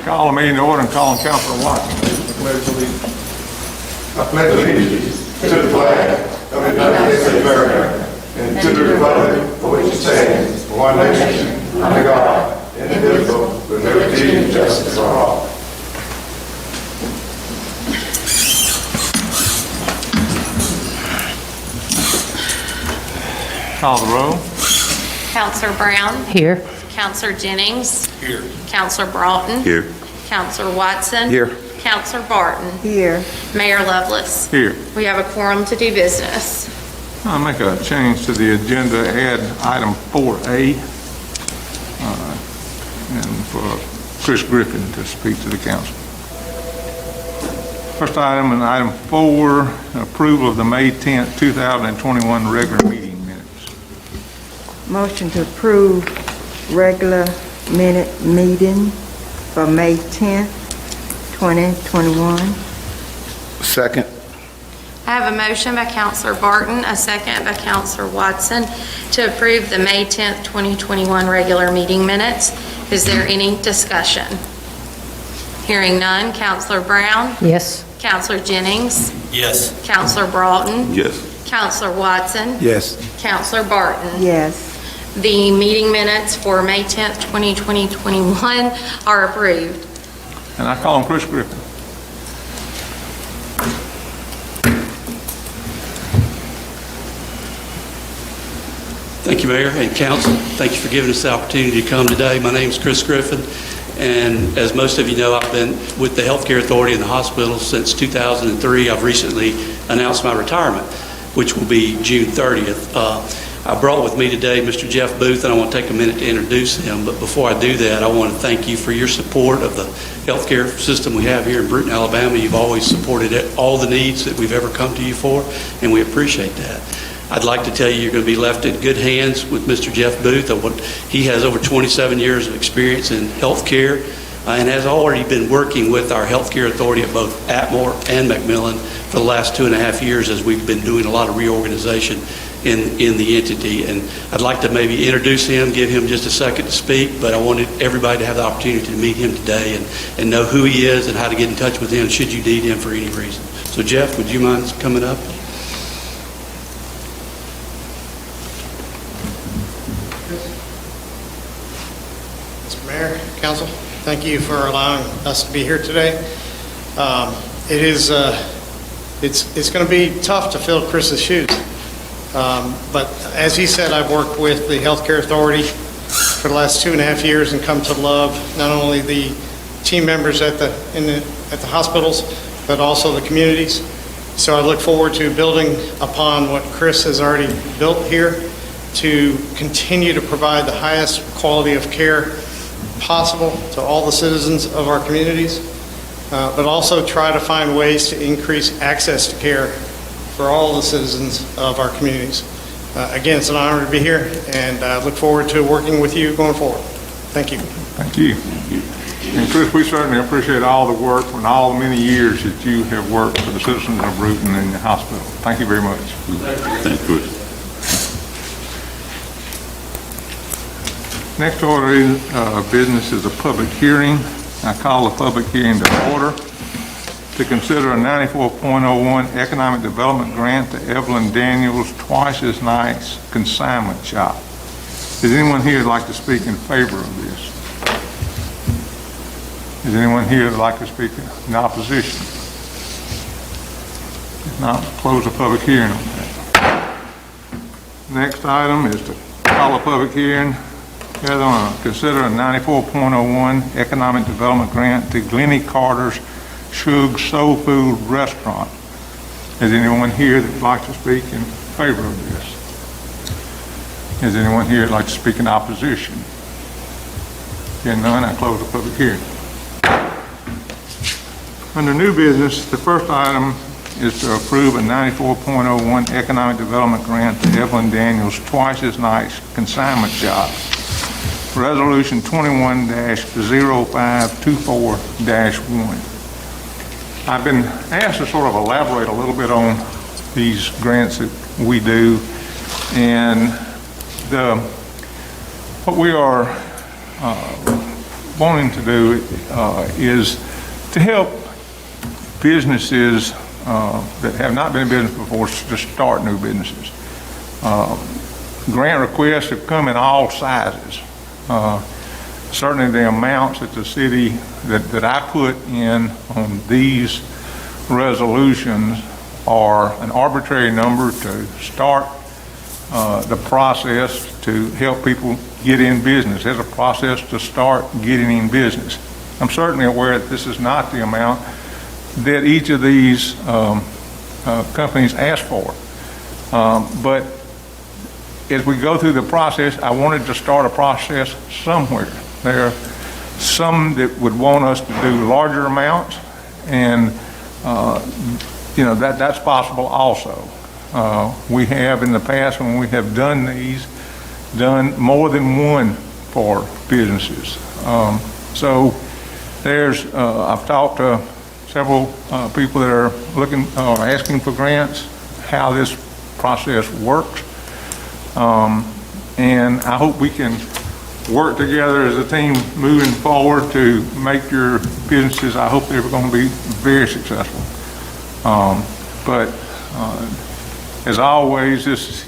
Call the meeting to order and call on Councilor Watson. The pledge of allegiance. I pledge allegiance to the flag of the United States of America and to the republic for which it stands, one nation, under God, indivisible, with liberty and justice for all. Call the roll. Counselor Brown. Here. Counselor Jennings. Here. Counselor Broughton. Here. Counselor Watson. Here. Counselor Barton. Here. Mayor Lovelace. Here. We have a quorum to do business. I'll make a change to the agenda, add item 4A, and for Chris Griffin to speak to the council. First item and item 4, approval of the May 10th, 2021 regular meeting minutes. Motion to approve regular meeting for May 10th, 2021. Second. I have a motion by Counselor Barton, a second by Counselor Watson to approve the May 10th, 2021 regular meeting minutes. Is there any discussion? Hearing none. Counselor Brown? Yes. Counselor Jennings? Yes. Counselor Broughton? Yes. Counselor Watson? Yes. Counselor Barton? Yes. The meeting minutes for May 10th, 2021 are approved. And I call on Chris Griffin. Thank you, Mayor and Council. Thank you for giving us the opportunity to come today. My name is Chris Griffin, and as most of you know, I've been with the Healthcare Authority in the hospital since 2003. I've recently announced my retirement, which will be June 30th. I brought with me today Mr. Jeff Booth, and I want to take a minute to introduce him. But before I do that, I want to thank you for your support of the healthcare system we have here in Brewton, Alabama. You've always supported all the needs that we've ever come to you for, and we appreciate that. I'd like to tell you you're going to be left in good hands with Mr. Jeff Booth. He has over 27 years of experience in healthcare and has already been working with our healthcare authority at both Atmore and McMillan for the last 2.5 years as we've been doing a lot of reorganization in the entity. And I'd like to maybe introduce him, give him just a second to speak, but I wanted everybody to have the opportunity to meet him today and know who he is and how to get in touch with him should you need him for any reason. So Jeff, would you mind coming up? Mr. Mayor, Council, thank you for allowing us to be here today. It's going to be tough to fill Chris's shoes. But as he said, I've worked with the Healthcare Authority for the last 2.5 years and come to love not only the team members at the hospitals, but also the communities. So I look forward to building upon what Chris has already built here to continue to provide the highest quality of care possible to all the citizens of our communities, but also try to find ways to increase access to care for all the citizens of our communities. Again, it's an honor to be here, and I look forward to working with you going forward. Thank you. Thank you. And Chris, we certainly appreciate all the work and all the many years that you have worked for the citizens of Brewton and the hospital. Thank you very much. Thank you. Next order of business is a public hearing. I call the public hearing to order to consider a 94.01 economic development grant to Evelyn Daniels Twice as Nice Consignment Shop. Is anyone here who'd like to speak in favor of this? Is anyone here who'd like to speak in opposition? If not, close the public hearing on that. Next item is to call a public hearing. Consider a 94.01 economic development grant to Glennie Carter's Shug Soulfood restaurant. Is anyone here that would like to speak in favor of this? Is anyone here that would like to speak in opposition? Hearing none, I close the public hearing. Under new business, the first item is to approve a 94.01 economic development grant to Evelyn Daniels Twice as Nice Consignment Shop. Resolution 21-0524-1. I've been asked to sort of elaborate a little bit on these grants that we do, and what we are wanting to do is to help businesses that have not been in business before to start new businesses. Grant requests have come in all sizes. Certainly the amounts that the city, that I put in on these resolutions are an arbitrary number to start the process to help people get in business. There's a process to start getting in business. I'm certainly aware that this is not the amount that each of these companies ask for. But as we go through the process, I wanted to start a process somewhere. There are some that would want us to do larger amounts, and that's possible also. We have in the past, when we have done these, done more than one for businesses. So there's, I've talked to several people that are looking, asking for grants, how this process works. And I hope we can work together as a team moving forward to make your businesses, I hope they're going to be very successful. But as always,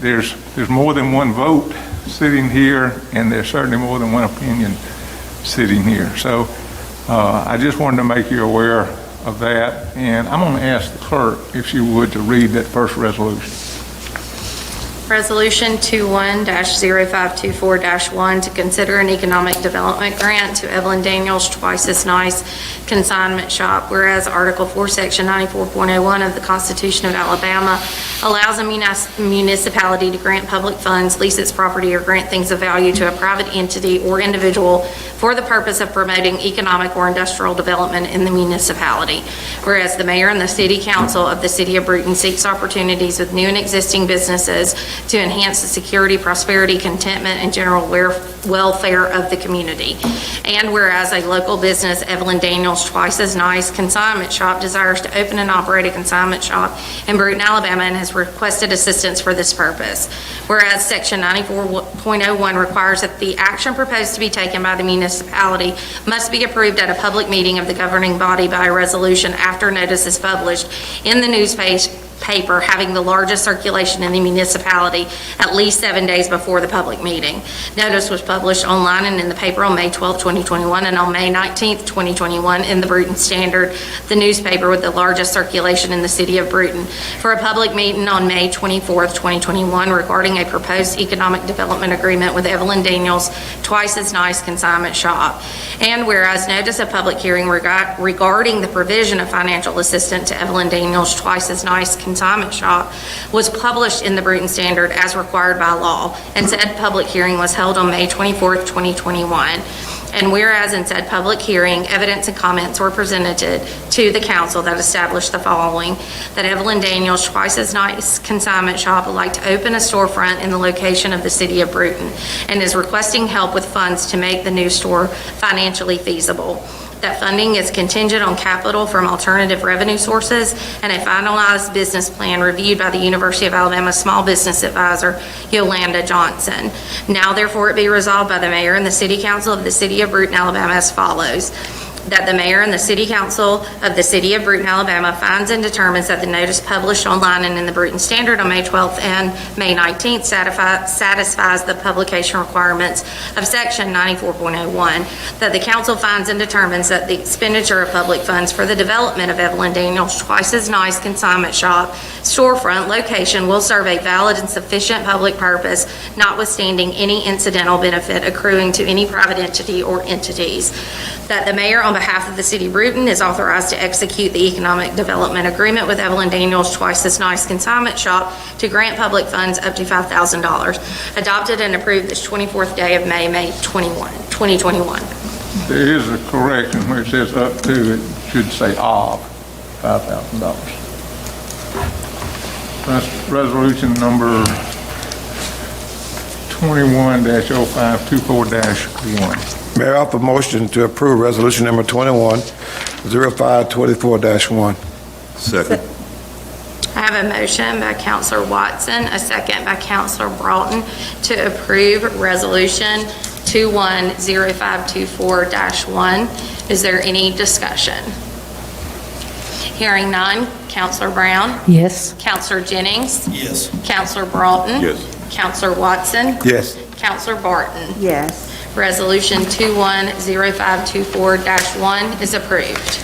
there's more than one vote sitting here, and there's certainly more than one opinion sitting here. So I just wanted to make you aware of that, and I'm going to ask the clerk if she would to read that first resolution. Resolution 21-0524-1 to consider an economic development grant to Evelyn Daniels Twice as Nice Consignment Shop, whereas Article 4, Section 94.01 of the Constitution of Alabama allows a municipality to grant public funds, lease its property, or grant things of value to a private entity or individual for the purpose of promoting economic or industrial development in the municipality. Whereas the mayor and the city council of the City of Brewton seeks opportunities with new and existing businesses to enhance the security, prosperity, contentment, and general welfare of the community. And whereas a local business, Evelyn Daniels Twice as Nice Consignment Shop, desires to open and operate a consignment shop in Brewton, Alabama, and has requested assistance for this purpose. Whereas Section 94.01 requires that the action proposed to be taken by the municipality must be approved at a public meeting of the governing body by a resolution after notice is published in the newspaper having the largest circulation in the municipality at least 7 days before the public meeting. Notice was published online and in the paper on May 12, 2021, and on May 19, 2021 in the Brewton Standard, the newspaper with the largest circulation in the City of Brewton, for a public meeting on May 24, 2021 regarding a proposed economic development agreement with Evelyn Daniels Twice as Nice Consignment Shop. And whereas notice of public hearing regarding the provision of financial assistance to Evelyn Daniels Twice as Nice Consignment Shop was published in the Brewton Standard as required by law, and said public hearing was held on May 24th, 2021. And whereas in said public hearing, evidence and comments were presented to the council that established the following: that Evelyn Daniels Twice as Nice Consignment Shop would like to open a storefront in the location of the City of Brewton and is requesting help with funds to make the new store financially feasible. That funding is contingent on capital from alternative revenue sources and a finalized business plan reviewed by the University of Alabama Small Business Advisor, Yolanda Johnson. Now therefore it be resolved by the mayor and the city council of the City of Brewton, Alabama as follows: that the mayor and the city council of the City of Brewton, Alabama finds and determines that the notice published online and in the Brewton Standard on May 12th and May 19th satisfies the publication requirements of Section 94.01, that the council finds and determines that the expenditure of public funds for the development of Evelyn Daniels Twice as Nice Consignment Shop storefront location will serve a valid and sufficient public purpose, notwithstanding any incidental benefit accruing to any private entity or entities. That the mayor, on behalf of the City of Brewton, is authorized to execute the economic development agreement with Evelyn Daniels Twice as Nice Consignment Shop to grant public funds up to $5,000. Adopted and approved this 24th day of May 2021. There is a correction where it says up to, it should say of $5,000. That's resolution number 21-0524-1. Mayor, I offer motion to approve resolution number 21-0524-1. Second. I have a motion by Councilor Watson, a second by Councilor Broughton to approve Resolution 210524-1. Is there any discussion? Hearing none. Counselor Brown? Yes. Counselor Jennings? Yes. Counselor Broughton? Yes. Counselor Watson? Yes. Counselor Barton? Yes. Resolution 210524-1 is approved.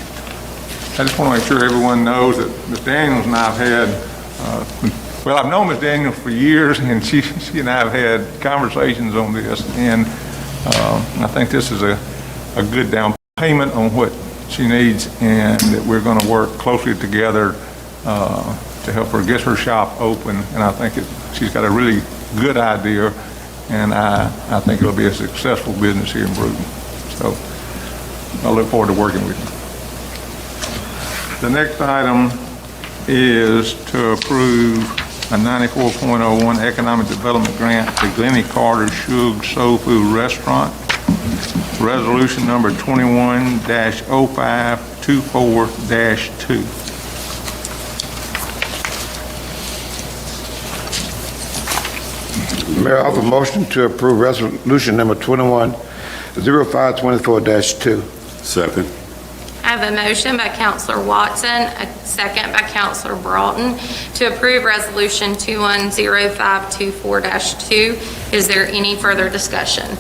I just want to make sure everyone knows that Ms. Daniels and I have had, well, I've known Ms. Daniels for years, and she and I have had conversations on this, and I think this is a good down payment on what she needs, and that we're going to work closely together to help her get her shop open, and I think she's got a really good idea, and I think it'll be a successful business here in Brewton. So I look forward to working with you. The next item is to approve a 94.01 Economic Development Grant to Glennie Carter Shug Soulfood Restaurant. Resolution number 21-0524-2. Mayor, I offer motion to approve resolution number 21-0524-2. Second. I have a motion by Counselor Watson, a second by Counselor Broughton, to approve Resolution 210524-2. Is there any further discussion?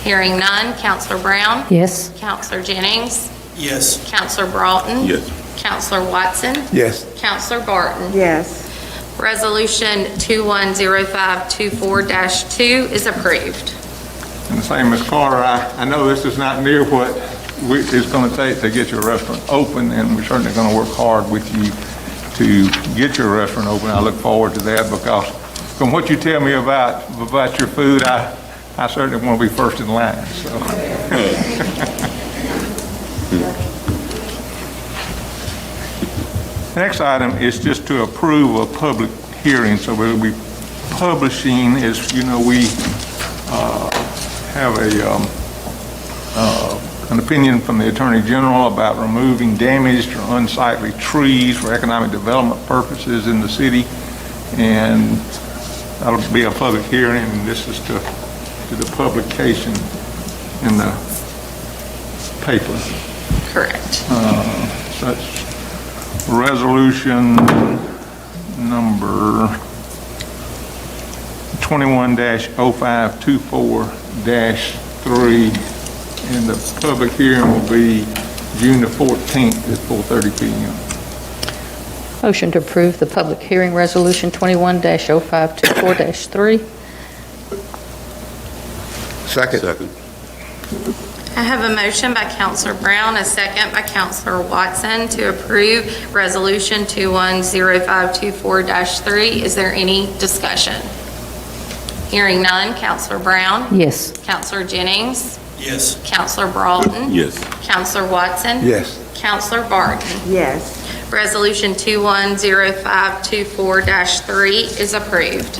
Hearing none. Counselor Brown? Yes. Counselor Jennings? Yes. Counselor Broughton? Yes. Counselor Watson? Yes. Counselor Barton? Yes. Resolution 210524-2 is approved. And the same as Carter, I know this is not near what it's going to take to get your restaurant open, and we're certainly going to work hard with you to get your restaurant open. I look forward to that, because from what you tell me about your food, I certainly want to be first in line. So. Next item is just to approve a public hearing. So we'll be publishing, as you know, we have an opinion from the Attorney General about removing damaged or unsightly trees for economic development purposes in the city, and that'll be a public hearing, and this is to the publication in the paper. Correct. That's resolution number 21-0524-3. And the public hearing will be June the 14th at 4:30 p.m. Motion to approve the public hearing resolution 21-0524-3. Second. Second. I have a motion by Counselor Brown, a second by Counselor Watson to approve Resolution 210524-3. Is there any discussion? Hearing none. Counselor Brown? Yes. Counselor Jennings? Yes. Counselor Broughton? Yes. Counselor Watson? Yes. Counselor Barton? Yes. Resolution 210524-3 is approved.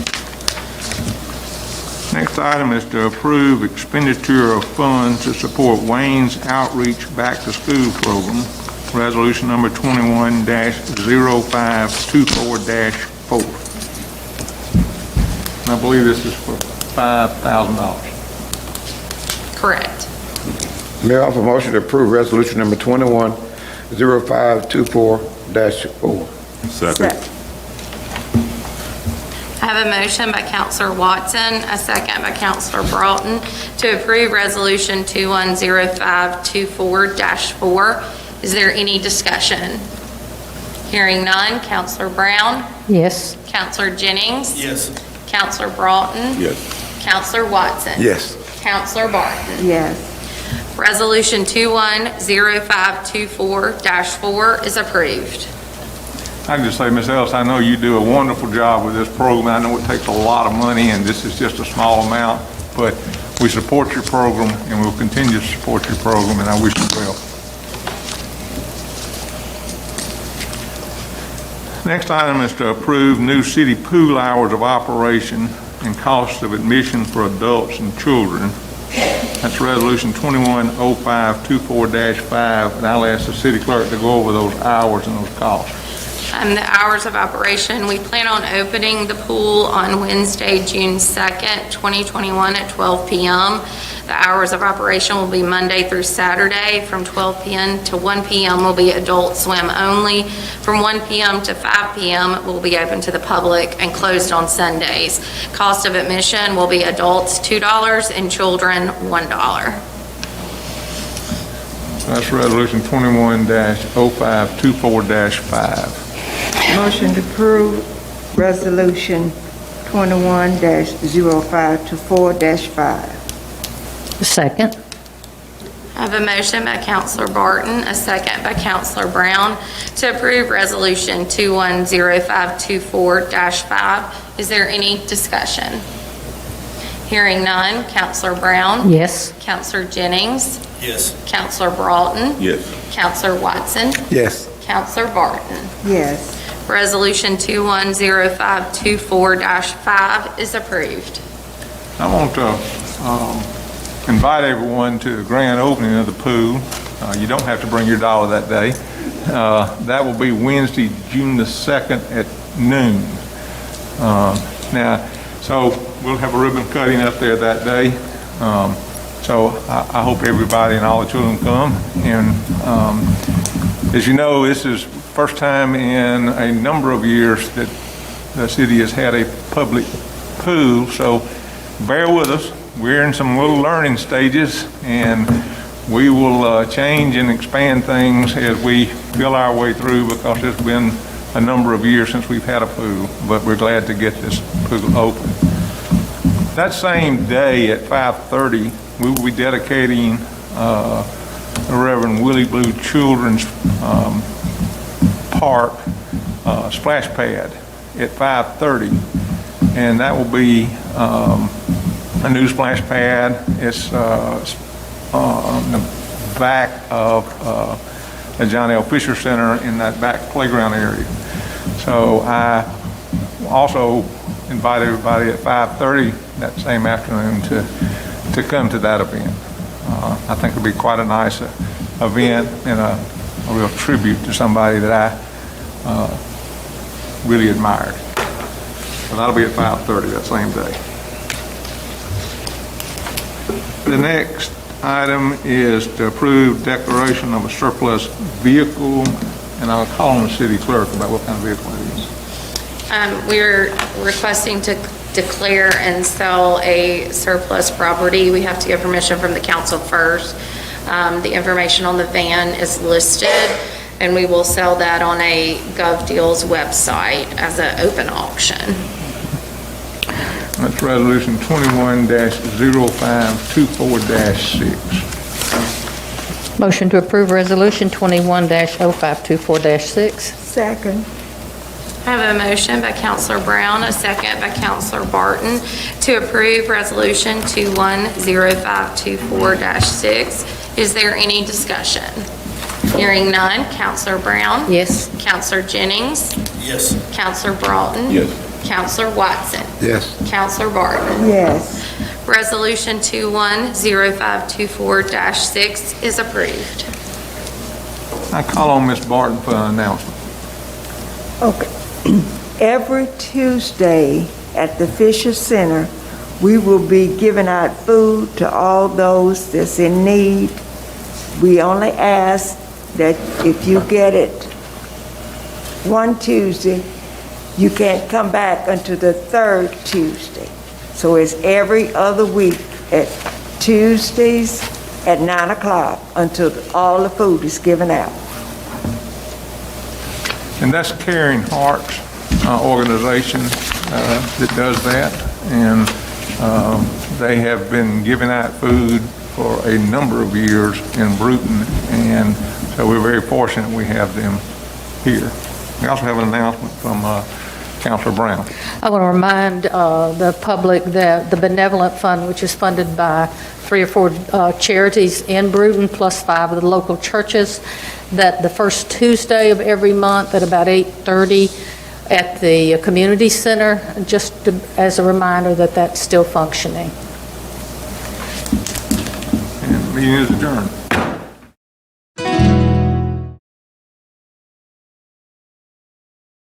Next item is to approve expenditure of funds to support Wayne's Outreach Back to School Program, resolution number 21-0524-4. And I believe this is for $5,000. Correct. Mayor, I offer motion to approve resolution number 21-0524-4. Second. I have a motion by Counselor Watson, a second by Counselor Broughton to approve Resolution 210524-4. Is there any discussion? Hearing none. Counselor Brown? Yes. Counselor Jennings? Yes. Counselor Broughton? Yes. Counselor Watson? Yes. Counselor Barton? Yes. Resolution 210524-4 is approved. I can just say, Ms. Ellis, I know you do a wonderful job with this program. I know it takes a lot of money, and this is just a small amount, but we support your program, and we'll continue to support your program, and I wish you well. Next item is to approve new city pool hours of operation and costs of admission for adults and children. That's resolution 210524-5, and I'll ask the city clerk to go over those hours and those costs. The hours of operation, we plan on opening the pool on Wednesday, June 2nd, 2021 at 12 p.m. The hours of operation will be Monday through Saturday from 12 p.m. to 1 p.m. will be adult swim only. From 1 p.m. to 5 p.m. it will be open to the public and closed on Sundays. Cost of admission will be adults $2 and children $1. That's Resolution 21-0524-5. Motion to approve Resolution 21-0524-5. Second. I have a motion by Counselor Barton, a second by Counselor Brown to approve Resolution 210524-5. Is there any discussion? Hearing none. Counselor Brown? Yes. Counselor Jennings? Yes. Counselor Broughton? Yes. Counselor Watson? Yes. Counselor Barton? Yes. Resolution 210524-5 is approved. I want to invite everyone to the grand opening of the pool. You don't have to bring your dollar that day. That will be Wednesday, June the 2nd at noon. So we'll have a ribbon cutting up there that day. So I hope everybody and all the children come. And as you know, this is first time in a number of years that the city has had a public pool. So bear with us. We're in some little learning stages, and we will change and expand things as we feel our way through, because it's been a number of years since we've had a pool, but we're glad to get this pool open. That same day at 5:30, we will be dedicating the Reverend Willie Blue Children's Park splash pad at 5:30, and that will be a new splash pad. It's on the back of the John L. Fisher Center in that back playground area. So I also invite everybody at 5:30 that same afternoon to come to that event. I think it'll be quite a nice event and a real tribute to somebody that I really admired. So that'll be at 5:30 that same day. The next item is to approve declaration of a surplus vehicle, and I'll call on the city clerk about what kind of vehicle it is. We're requesting to declare and sell a surplus property. We have to get permission from the council first. The information on the van is listed, and we will sell that on a GovDeals website as an open auction. That's Resolution 21-0524-6. Motion to approve Resolution 21-0524-6. Second. I have a motion by Counselor Brown, a second by Counselor Barton to approve Resolution 210524-6. Is there any discussion? Hearing none. Counselor Brown? Yes. Counselor Jennings? Yes. Counselor Broughton? Yes. Counselor Watson? Yes. Counselor Barton? Yes. Resolution 210524-6 is approved. I call on Ms. Barton for an announcement. Okay. Every Tuesday at the Fisher Center, we will be giving out food to all those that's in need. We only ask that if you get it one Tuesday, you can't come back until the third Tuesday. So it's every other week at Tuesdays at 9 o'clock until all the food is given out. And that's Caring Hearts organization that does that. And they have been giving out food for a number of years in Brewton. And so we're very fortunate we have them here. We also have an announcement from Councilor Brown. I want to remind the public that the Benevolent Fund, which is funded by 3 or 4 charities in Brewton, plus 5 of the local churches, that the first Tuesday of every month at about 8:30 at the community center, just as a reminder that that's still functioning. And the meeting is adjourned.